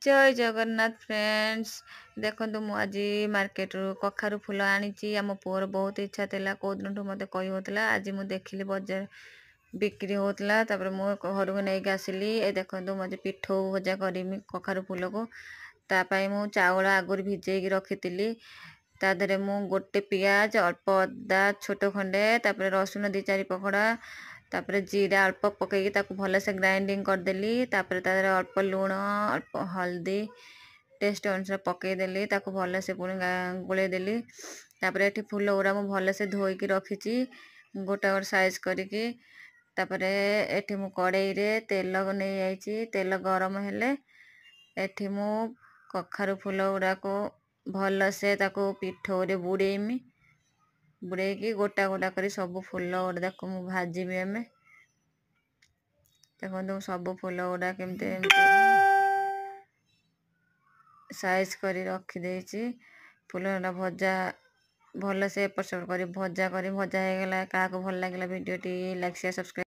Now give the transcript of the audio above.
जय जगन्नाथ फ्रेंड्स। देखो मु आज मार्केट रू कखारू फूल आनी आम पुअर बहुत इच्छा था कौ दिन मत कही होता आज मुझे देखिली बजार बिक्री होता मु घर को लेकिन आसिली ए देखो मुझे पिठो भजा करमी कखारू फूल को तापाई मु चाउल आगुरी भिजे रखी ता देहरे मु गोटे पियाज अल्प अदा छोट खंडे तापर रसुण 2-4 पकड़ा तापर जीरा अल्प पकईकी ताकू भलसे ग्राइंडिंग करदेली तापर तार अल्प लुण अल्प हल्दी टेस्ट अनुसार पकईदेली ताकू भलसे पुणी गोलेदेली तापर एठी फूल गुड़ा मु भलसे धोईकी रखी गोटा गोटे साइज करिकी तापर एठी मु कड़ाई रे तेल नहीं जाइए तेल गरम हेले एठी मु कखारू फूल गुड़ा को भलसे ताकू पिठोरे बुड़ेमी बुड़ेकी गोटा गोटा करी सब फूल गुड़ा मु भाजीमी आमे देखो सब फूल गुड़ा केमती साइज करी रखी देछि फूल गुड़ा भजा भल से एपट सेपट कर भजा हो गला क्या भल लगे video T like share subscribe.